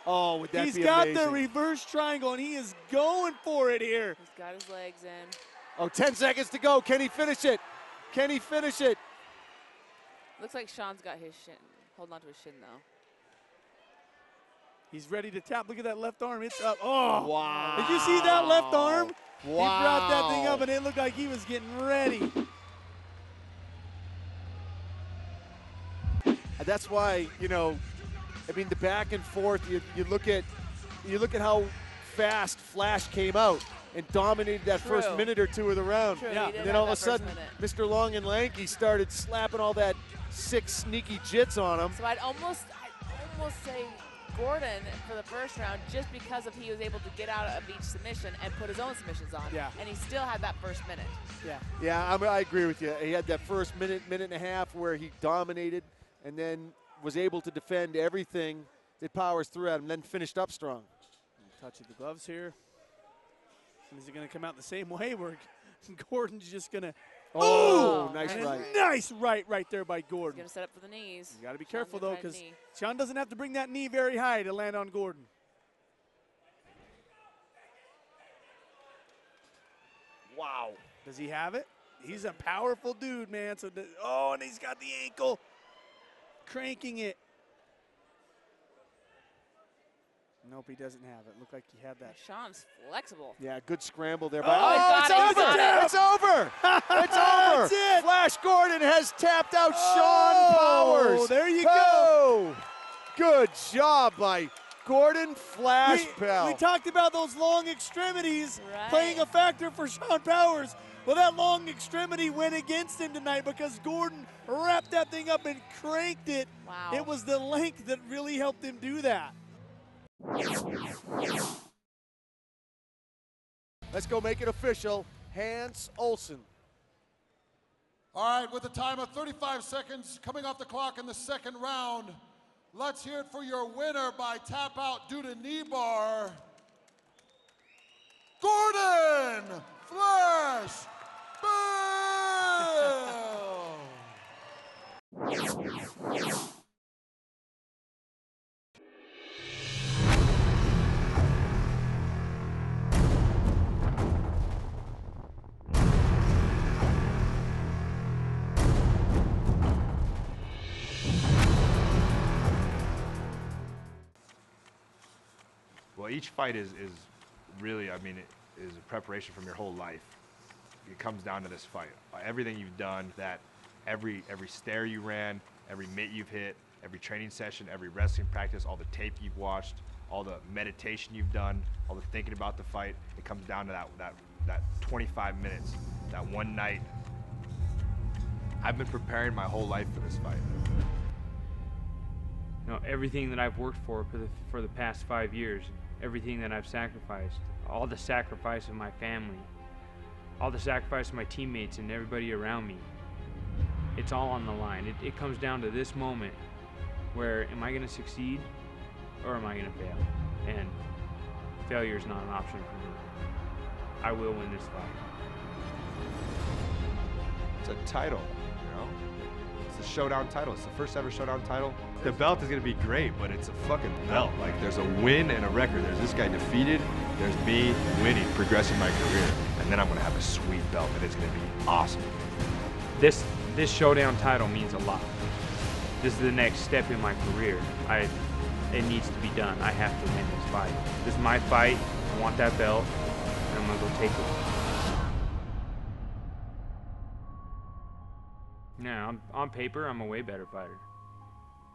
Oh, would that He's be got amazing? the reverse triangle, and he is going for it here. He's got his legs in. Oh, 10 seconds to go. Can he finish it? Can he finish it? Looks like Sean's got his shin. Holding on to his shin, though. He's ready to tap. Look at that left arm. It's up. Oh, wow. Did you see that left arm? Wow. He brought that thing up, and it looked like he was getting ready. That's why, you know, I mean, the back and forth, you look at how fast Flash came out and dominated that first minute or two of the round. True, Yeah. And then all of a sudden, Mr. Long and Lanky started slapping all that sick, sneaky jits on him. So I'd almost say Gordon for the first round, just because of he was able to get out of each submission and put his own submissions on. Yeah. And he still had that first minute. Yeah. Yeah, I agree with you. He had that first minute and a half where he dominated and then was able to defend everything that Powers threw at him, then finished up strong. Touch of the gloves here. And is it going to come out the same way where Gordon's just going to... Oh, nice right. Nice right there by Gordon. He's going to set up for the knees. You got to be careful, though, because Sean doesn't have to bring that knee very high to land on Gordon. Wow. Does he have it? He's a powerful dude, man. So, and he's got the ankle. Cranking it. Nope, he doesn't have it. Looked like he had that. Sean's flexible. Yeah, good scramble there. It's over. It's over. It's over. That's it. Flash Gordon has tapped out Sean Powers. Oh, there you go. Good job by Gordon Flash Pell. We talked about those long extremities Right. playing a factor for Sean Powers. Well, that long extremity went against him tonight because Gordon wrapped that thing up and cranked it. Wow. It was the length that really helped him do that. Let's go make it official. Hans Olsen. All right, with a time of 35 seconds coming off the clock in the second round, let's hear it for your winner by tap out due to knee bar, Gordon Flash Bell. Well, each fight is really, I mean, it is a preparation from your whole life. It comes down to this fight. Everything you've done, that every stair you ran, every mitt you've hit, every training session, every wrestling practice, all the tape you've watched, all the meditation you've done, all the thinking about the fight, it comes down to that 25 minutes, that one night. I've been preparing my whole life for this fight. You know, everything that I've worked for the past 5 years, everything that I've sacrificed, all the sacrifice of my family, all the sacrifice of my teammates and everybody around me, it's all on the line. It comes down to this moment where am I going to succeed or am I going to fail? And failure is not an option for me. I will win this fight. It's a title, you know? It's the Showdown title. It's the first ever Showdown title. The belt is gonna be great, but it's a fucking belt. Like, there's a win and a record. There's this guy defeated, there's me winning, progressing my career, and then I'm gonna have a sweet belt, and it's gonna be awesome. This Showdown title means a lot. This is the next step in my career. It needs to be done. I have to win this fight. This is my fight. I want that belt, and I'm gonna go take it. Yeah, on paper, I'm a way better fighter.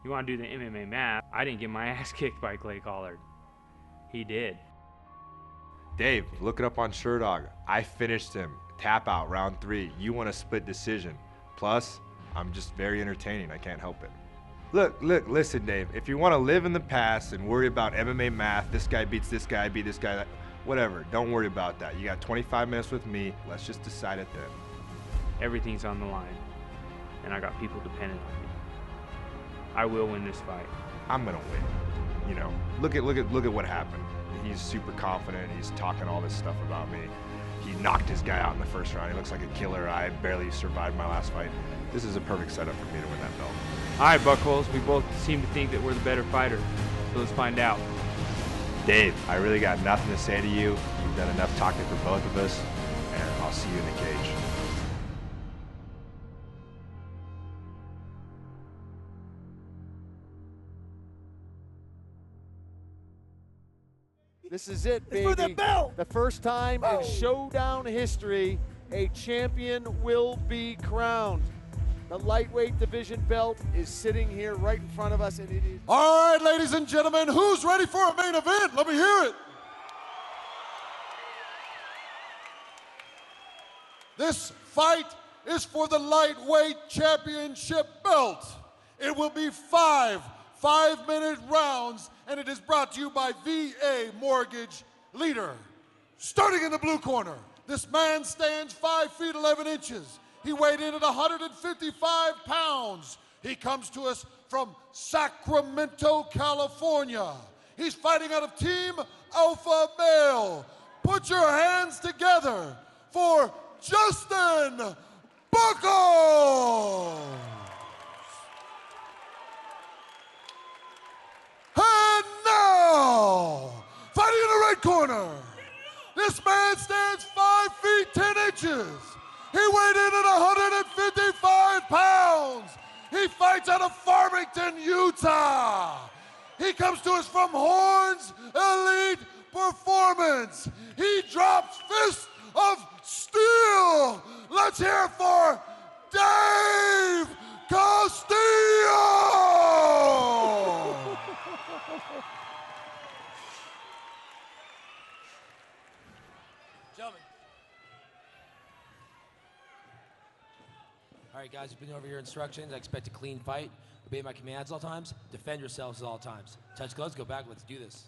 You want to do the MMA math, I didn't get my ass kicked by Clay Collard. He did. Dave, look it up on Sherdog. I finished him. Tap out, round 3. You want a split decision. Plus, I'm just very entertaining. I can't help it. Look, listen, Dave. If you want to live in the past and worry about MMA math, this guy beats this guy, beat this guy, whatever, don't worry about that. You got 25 minutes with me. Let's just decide it then. Everything's on the line, and I got people dependent on me. I will win this fight. I'm gonna win. You know, look at what happened. He's super confident. He's talking all this stuff about me. He knocked his guy out in the first round. He looks like a killer. I barely survived my last fight. This is a perfect setup for me to win that belt. All right, Buckholes, we both seem to think that we're the better fighter, so let's find out. Dave, I really got nothing to say to you. You've done enough talking for both of us, and I'll see you in the cage. This is it, baby. It's for the belt. The first time in Showdown history, a champion will be crowned. The lightweight division belt is sitting here right in front of us, and it is. All right, ladies and gentlemen, who's ready for a main event? Let me hear it. This fight is for the lightweight championship belt. It will be 5 5-minute rounds, and it is brought to you by VA Mortgage Leader. Starting in the blue corner, this man stands 5 feet 11 inches. He weighed in at 155 pounds. He comes to us from Sacramento, California. He's fighting out of Team Alpha Male. Put your hands together for Justin Buckles. And now, fighting in the red corner, this man stands 5 feet 10 inches. He weighed in at 155 pounds. He fights out of Farmington, Utah. He comes to us from Horns Elite Performance. He drops fists of steel. Let's hear it for Dave Castillo. Gentlemen. All right, guys, you've been over your instructions. I expect a clean fight. Obey my commands all times. Defend yourselves at all times. Touch gloves, go back. Let's do this.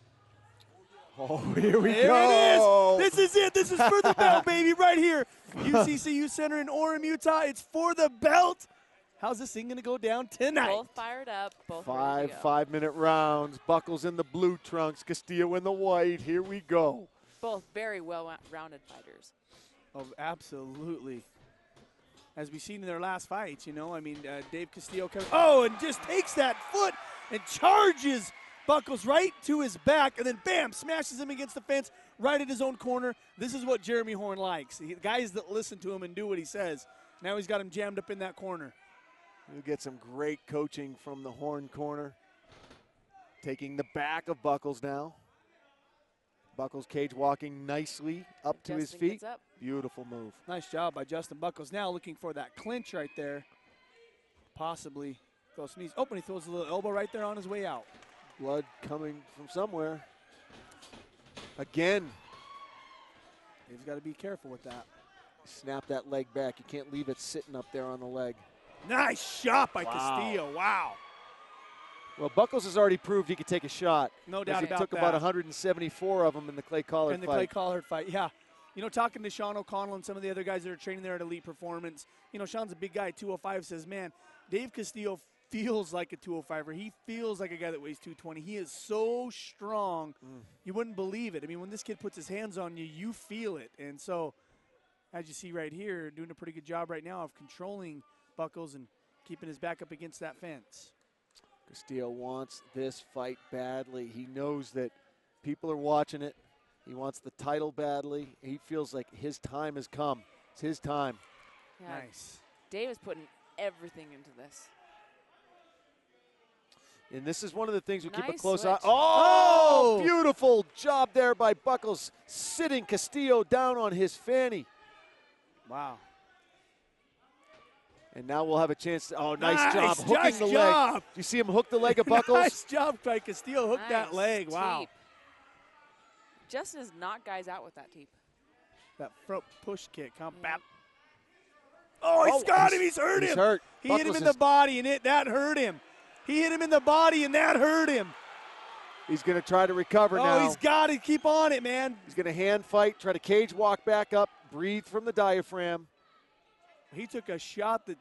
Oh, here we There go. it is. This is it. This is for the belt, baby, right here. UCCU Center in Orem, Utah. It's for the belt. How's this thing going to go down tonight? Both fired up. Both 5 5-minute rounds. Buckles in the blue trunks. Castillo in the white. Here we go. Both very well-rounded fighters. Oh, absolutely. As we've seen in their last fights, you know, I mean, Dave Castillo comes, and just takes that foot and charges Buckles right to his back, and then bam, smashes him against the fence right at his own corner. This is what Jeremy Horn likes. Guys that listen to him and do what he says. Now he's got him jammed up in that corner. We'll get some great coaching from the Horn corner. Taking the back of Buckles now. Buckles cage walking nicely up to his feet. Beautiful move. Nice job by Justin Buckles. Now looking for that clinch right there. Possibly throw some knees. Oh, and he throws a little elbow right there on his way out. Blood coming from somewhere. Again. He's got to be careful with that. Snap that leg back. You can't leave it sitting up there on the leg. Nice shot by Castillo. Wow. Well, Buckles has already proved he could take a shot. No doubt about that. He took about 174 of them in the Clay Collard fight. In the Clay Collard fight, yeah. You know, talking to Sean O'Connell and some of the other guys that are training there at Elite Performance, you know, Sean's a big guy, 205, says, man, Dave Castillo feels like a 205er. He feels like a guy that weighs 220. He is so strong, you wouldn't believe it. I mean, when this kid puts his hands on you, you feel it. And so, as you see right here, doing a pretty good job right now of controlling Buckles and keeping his back up against that fence. Castillo wants this fight badly. He knows that people are watching it. He wants the title badly. He feels like his time has come. It's his time. Yeah, nice. Dave is putting everything into this. And this is one of the things we keep a Nice close switch. eye. Oh, beautiful job there by Buckles, sitting Castillo down on his fanny. Wow. And now we'll have a chance to, nice job hooking nice the job. leg. Do you see him hook the leg of Buckles? Nice job by Castillo, hook that Nice leg, wow. teep. Justin has knocked guys out with that teep. That front push kick, bap. Oh, he's got him, he's hurt him. He's hurt. He hit him in the body and that hurt him. He hit him in the body and that hurt him. He's going to try to recover now. Oh, he's got to keep on it, man. He's going to hand fight, try to cage walk back up, breathe from the diaphragm. He took a shot that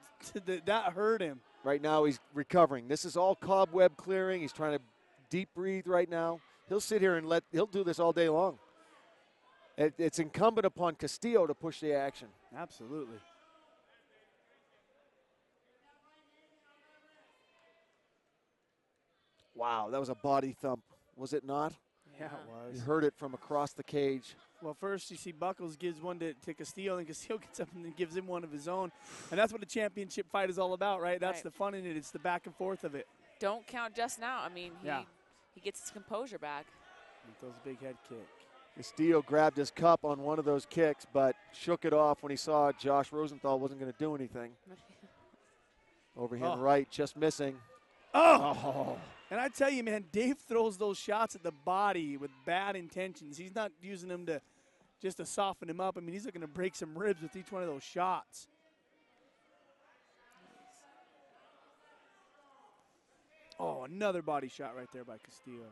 hurt him. Right now he's recovering. This is all cobweb clearing. He's trying to deep breathe right now. He'll sit here and he'll do this all day long. It's incumbent upon Castillo to push the action. Absolutely. Wow, that was a body thump, was it not? Yeah, it was. You heard it from across the cage. Well, first you see Buckles gives one to Castillo, and Castillo gets up and then gives him one of his own. And that's what a championship fight is all about, right? That's the fun in it. It's the back and forth of it. Don't count Justin out. I mean, he gets his composure back. He throws a big head kick. Castillo grabbed his cup on one of those kicks, but shook it off when he saw Josh Rosenthal wasn't going to do anything. Overhand right, just missing. Oh! And I tell you, man, Dave throws those shots at the body with bad intentions. He's not using them to just to soften him up. I mean, he's looking to break some ribs with each one of those shots. Oh, another body shot right there by Castillo.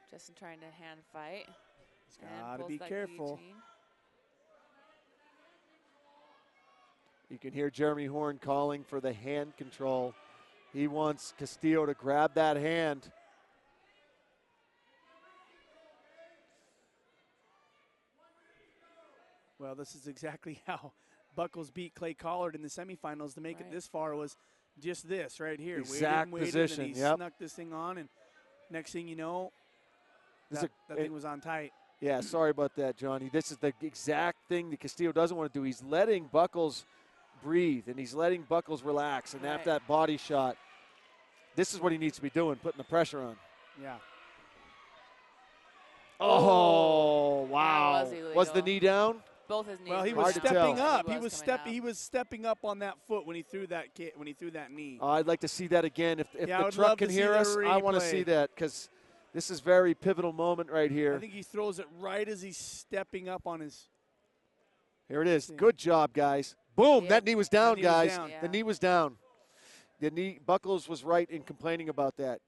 Justin trying to hand fight. He's got to be careful. Guillotine. You can hear Jeremy Horn calling for the hand control. He wants Castillo to grab that hand. Well, this is exactly how Buckles beat Clay Collard in the semifinals to make it this far. Was just this right here. Exact position, and he snuck this thing on, and next thing you know, that thing was on tight. Yeah, sorry about that, Johnny. This is the exact thing that Castillo doesn't want to do. He's letting Buckles breathe, and he's letting Buckles relax, and after that body shot, this is what he needs to be doing, putting the pressure on. Yeah. Oh, wow. Was the knee down? Both his knees. Well, he was stepping up. He was stepping up on that foot when he threw that kick, when he threw that knee. Oh, I'd like to see that again. If the truck can hear us, I want to see that because this is very pivotal moment right here. I think he throws it right as he's stepping up on his. Here it is. Good job, guys. Boom. That knee was down, guys. Was down. The knee was down. The knee, Buckles was right in complaining about that.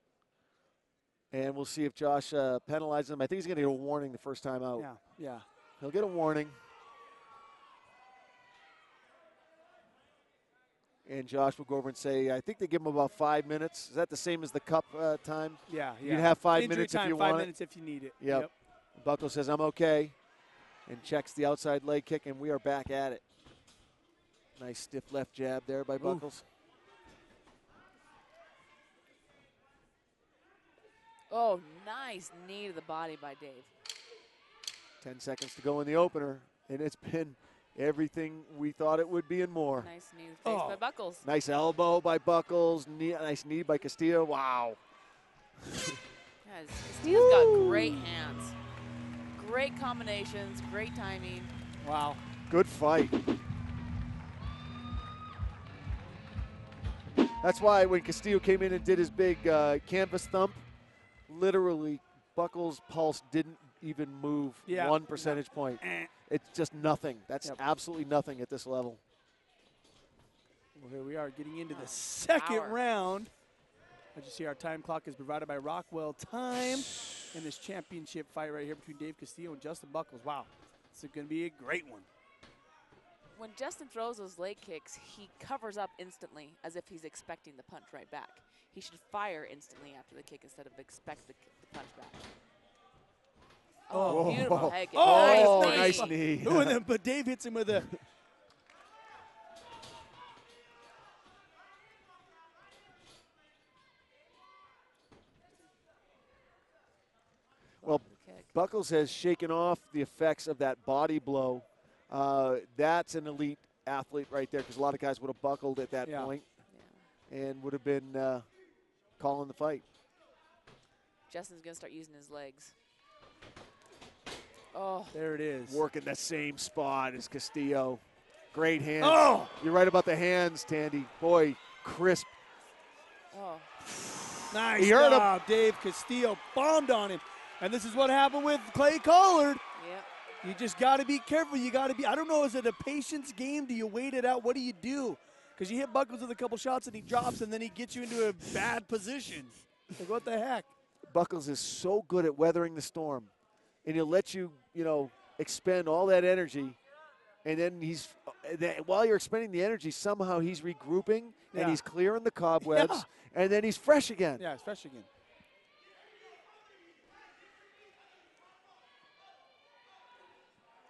And we'll see if Josh penalizes him. I think he's going to get a warning the first time out. Yeah. He'll get a warning. And Josh will go over and say, I think they give him about 5 minutes. Is that the same as the cup time? Yeah. You'd have 5 Injury minutes time, if you 5 want minutes if you need it. Yep. Buckles says, I'm okay. And checks the outside leg kick, and we are back at it. Nice stiff left jab there by Buckles. Oh, nice knee to the body by Dave. 10 seconds to go in the opener, and it's been everything we thought it would be and more. Nice knee to the face by Buckles. Nice elbow by Buckles, nice knee by Castillo. Wow. Castillo's got great hands. Great combinations, great timing. Wow. Good fight. That's why when Castillo came in and did his big canvas thump, literally Buckles' pulse didn't even move 1 percentage point. It's just nothing. That's absolutely nothing at this level. Well, here we are getting into the second round. As you see, our time clock is provided by Rockwell Time in this championship fight right here between Dave Castillo and Justin Buckles. Wow, this is going to be a great one. When Justin throws those leg kicks, he covers up instantly as if he's expecting the punch right back. He should fire instantly after the kick instead of expect the punch back. Oh, beautiful head kick. Oh, nice knee. Ooh, and then, but Dave hits him with a. Well, Buckles has shaken off the effects of that body blow. That's an elite athlete right there because a lot of guys would have buckled at that point and would have been calling the fight. Justin's going to start using his legs. Oh. There it is. Working the same spot as Castillo. Great hands. Oh! You're right about the hands, Tandy. Boy, crisp. Oh. Nice job. Dave Castillo bombed on him. And this is what happened with Clay Collard. Yeah. You just got to be careful. You got to be, I don't know, is it a patience game? Do you wait it out? What do you do? Because you hit Buckles with a couple shots and he drops and then he gets you into a bad position. Like, what the heck? Buckles is so good at weathering the storm. And he'll let you, expend all that energy. And then while you're expending the energy, somehow he's regrouping and he's clearing the cobwebs. And then he's fresh again. Yeah, it's fresh again.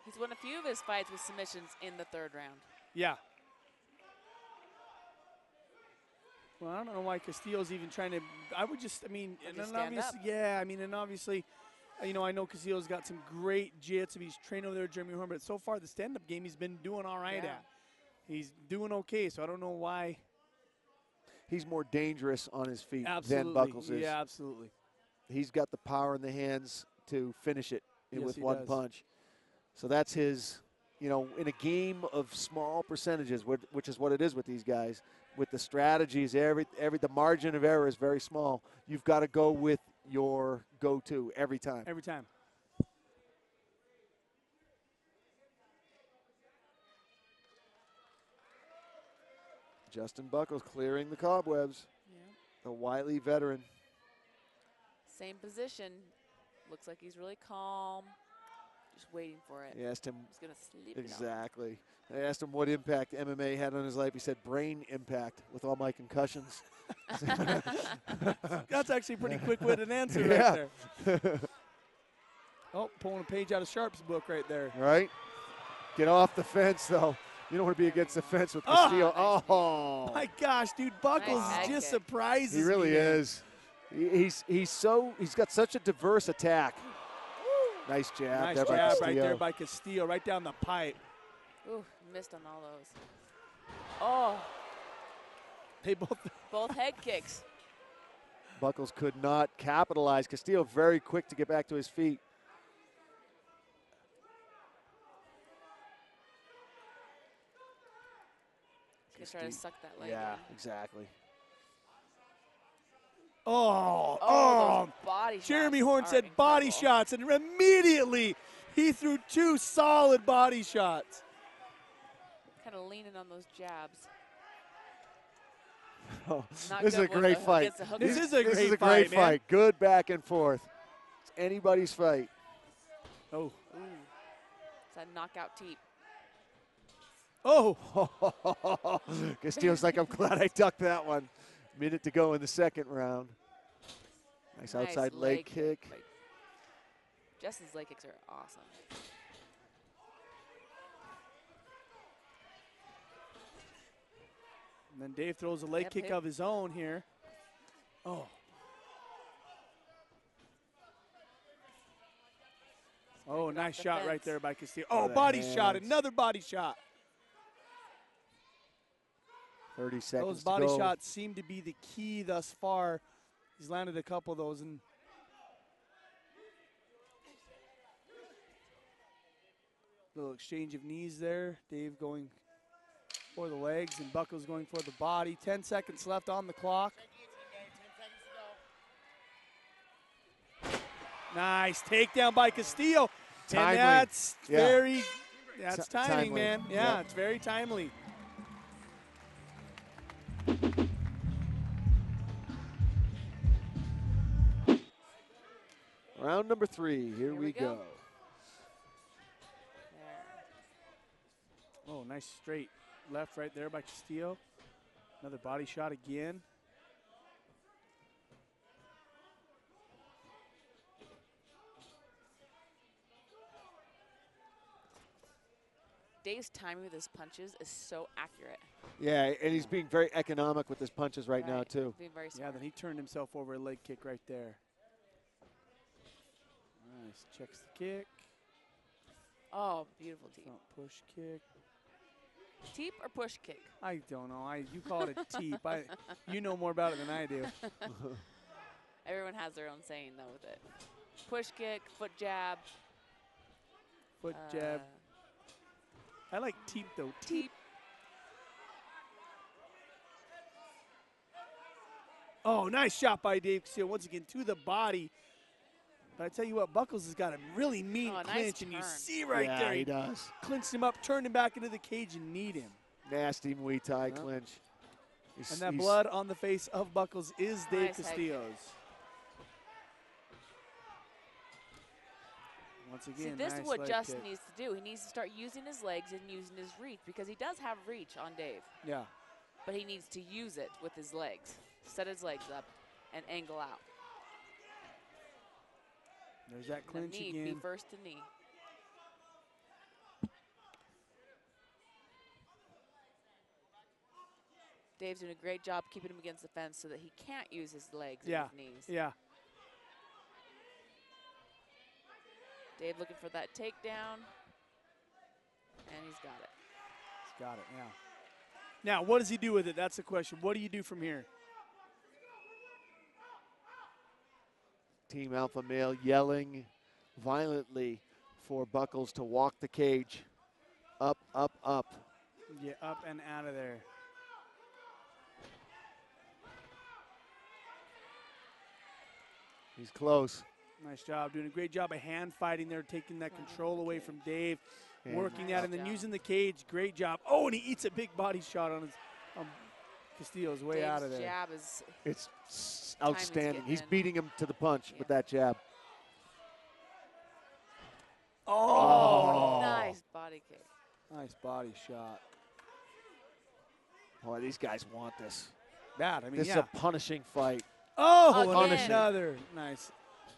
He's won a few of his fights with submissions in the third round. Yeah. Well, I don't know why Castillo's even trying to. I would just, and obviously, I know Castillo's got some great jits. He's trained over there at Jeremy Horn, but so far the stand-up game he's been doing all right at. He's doing okay, so I don't know why. he's more dangerous on his feet Absolutely. than Buckles is. Yeah, absolutely. He's got the power in the hands to finish it with one does. punch. So that's his, you know, in a game of small percentages, which is what it is with these guys, with the strategies, the margin of error is very small. You've got to go with your go-to every time. Every time. Justin Buckles clearing the cobwebs. Yeah. The wily veteran. Same position. Looks like he's really calm. Just waiting for it. I asked him. He's going to sleep Exactly. I asked him what impact MMA had on his life. He said brain impact with all my concussions. That's actually a pretty quick-witted answer right there. Oh, pulling a page out of Sharp's book right there. Right? Get off the fence, though. You don't want to be against the fence with Castillo. Oh, my gosh, dude, Buckles Nice just kick. surprises me. He really is. He's got such a diverse attack. Nice jab. Nice there by jab right Castillo. there by Castillo, right down the pipe. Ooh, missed on all those. Oh, They both. both head kicks. Buckles could not capitalize. Castillo very quick to get back to his feet. He's going to try to suck that leg Yeah, in. exactly. Oh, those body shots Jeremy Horn are said body incredible. shots, and immediately he threw 2 solid body shots. Kind of leaning on those jabs. Oh, Not this is a good when great the- fight. gets the hook This in. is a This is a great great fight, man. fight. Good back and forth. It's anybody's fight. Oh. Ooh. It's a knockout teep. Oh. Castillo's like, I'm glad I ducked that one. Minute to go in the second round. Nice outside leg kick. by- Justin's leg kicks are awesome. And then Dave throws a leg Yep, kick hit. of his own here. Oh. Oh, Break it nice off the shot right fence. there by Castillo. Oh, the body shot, hands. another body shot. 30 seconds Those body to go. shots seem to be the key thus far. He's landed a couple of those. And little exchange of knees there. Dave going for the legs and Buckles going for the body. 10 seconds left on the clock. Nice takedown by Castillo. Timely. And that's Yeah. that's Ti- timing, timely. man. Yeah, Yep. it's very timely. Round number 3. Here we go. There. Oh, nice straight left right there by Castillo. Another body shot again. Dave's timing with his punches is so accurate. Yeah, and he's being very economic with his punches right now, too. Being very Yeah, smart. then he turned himself over a leg kick right there. Nice, checks the kick. Oh, beautiful teep. Front push kick. Teep or push kick? I don't know. You call it a teep. You know more about it than I do. Everyone has their own saying, though, with it. Push kick, foot jab. Foot jab. I like teep though. Teep. Oh, nice shot by Dave Castillo. Once again, to the body. But I tell you what, Buckles has got a really mean Oh, nice clinch, and you turn. see right Yeah, there. he does. Clinched him up, turned him back into the cage, and kneed him. Nasty Muay Thai Yep. clinch. And that blood on the face of Buckles is Dave Nice head Castillo's. Once again, See, this nice is what leg Justin kick. needs to do. He needs to start using his legs and using his reach, because he does have reach on Dave. Yeah. But he needs to use it with his legs. Set his legs up and angle out. There's that And clinch the knee, again. be first to knee. Dave's doing a great job keeping him against the fence so that he can't use his legs Yeah. and his knees. Yeah. Dave looking for that takedown. And he's got it. He's got it now. Now, what does he do with it? That's the question. What do you do from here? Team Alpha Male yelling violently for Buckles to walk the cage. Up, up, up. Get up and out of there. He's close. Nice job, doing a great job of hand fighting there, taking that control away from Dave, working that, and then using the cage. Great job. Oh, and he eats a big body shot on his Castillo's way Dave's out of there. Jab is It's outstanding. He's in. beating him to the punch with that jab. Oh! Nice body kick. Nice body shot. Boy, these guys want this. Bad. I mean, This is a punishing fight. Oh, Again. another nice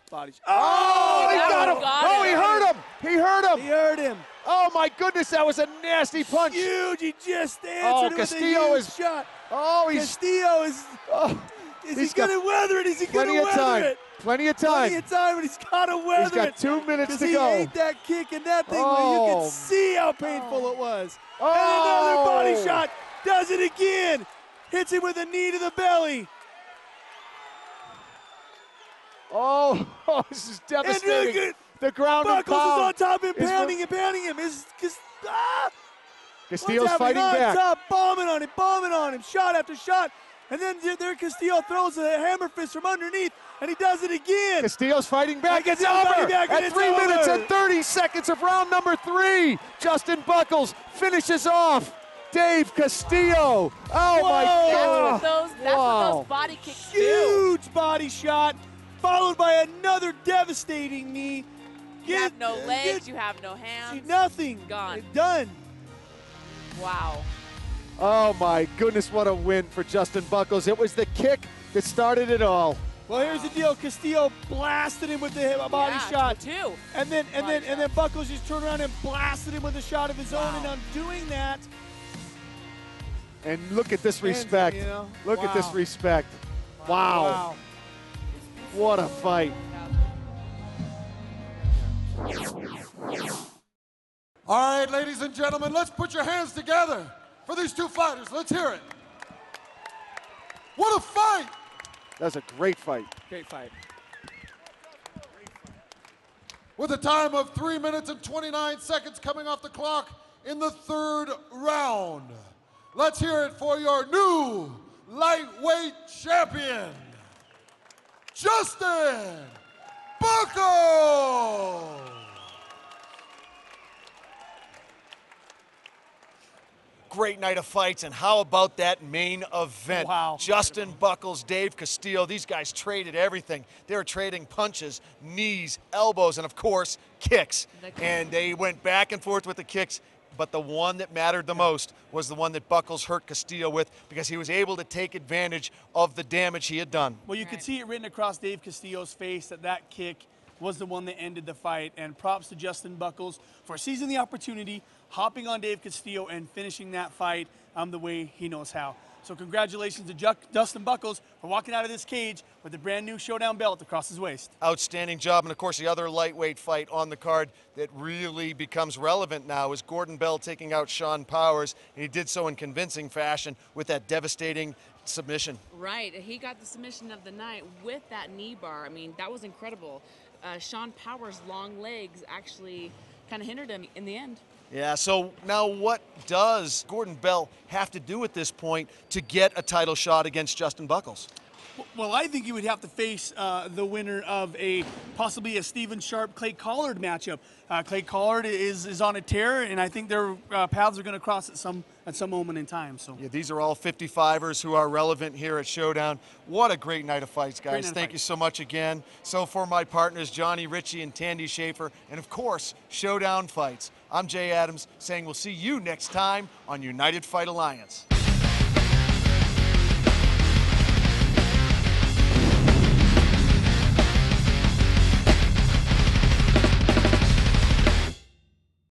body shot. Oh, he got him. Oh, he hurt him. He hurt him. He hurt him. Oh, my goodness, that was a nasty punch. Huge. He just answered it with a huge shot. Oh, Castillo is. Oh, Is he going to weather it? Is he going to weather it? Plenty of time. Plenty of time, but he's got to weather it. He's got 2 minutes to he go. ate that kick and that thing, you could see how painful it was. And another body shot. Does it again. Hits him with a knee to the belly. Oh, this is devastating. And the ground and Buckles pound is on top and is pounding and pounding him. Castillo's fighting back. Top, bombing on him, shot after shot. And then there Castillo throws a hammer fist from underneath, and he does it again. Castillo's fighting back. It's Castillo's over fighting back, and at it's 3 minutes over. and 30 seconds of round number 3. Justin Buckles finishes off Dave Castillo. Oh, my God. That's what those body kicks do. Huge body shot, followed by another devastating knee. You have no legs, you have no hands. Nothing. Gone. Done. Wow. Oh, my goodness, what a win for Justin Buckles. It was the kick that started it all. Well, here's the deal. Castillo blasted him with the body shot. Two. And then Buckles just turned around and blasted him with a shot of his own. And on doing that, and look at this respect. Look at this respect. Wow. What a fight. All right, ladies and gentlemen, let's put your hands together for these two fighters. Let's hear it. What a fight! That's a great fight. Great fight. With a time of 3 minutes and 29 seconds coming off the clock in the 3rd round. Let's hear it for your new lightweight champion, Justin Buckles! Great night of fights, and how about that main event? Wow. Justin Buckles, Dave Castillo, these guys traded everything. They were trading punches, knees, elbows, and of course, kicks. And they went back and forth with the kicks, but the one that mattered the most was the one that Buckles hurt Castillo with, because he was able to take advantage of the damage he had done. Well, you could see it written across Dave Castillo's face that kick was the one that ended the fight. And props to Justin Buckles for seizing the opportunity, hopping on Dave Castillo, and finishing that fight the way he knows how. So congratulations to Justin Buckles for walking out of this cage with the brand new Showdown belt across his waist. Outstanding job. And of course, the other lightweight fight on the card that really becomes relevant now is Gordon Bell taking out Sean Powers, and he did so in convincing fashion with that devastating submission. Right, he got the submission of the night with that knee bar. I mean, that was incredible. Sean Powers' long legs actually kind of hindered him in the end. Yeah, so now what does Gordon Bell have to do at this point to get a title shot against Justin Buckles? Well, I think he would have to face the winner of possibly a Stephen Sharp-Clay Collard matchup. Clay Collard is on a tear, and I think their paths are going to cross at some moment in time. So yeah, these are all 55ers who are relevant here at Showdown. What a great night of fights, guys. Thank you so much again. So for my partners, Johnny Ritchie and Tandy Schaefer, and of course, Showdown Fights, I'm Jay Adams saying we'll see you next time on United Fight Alliance.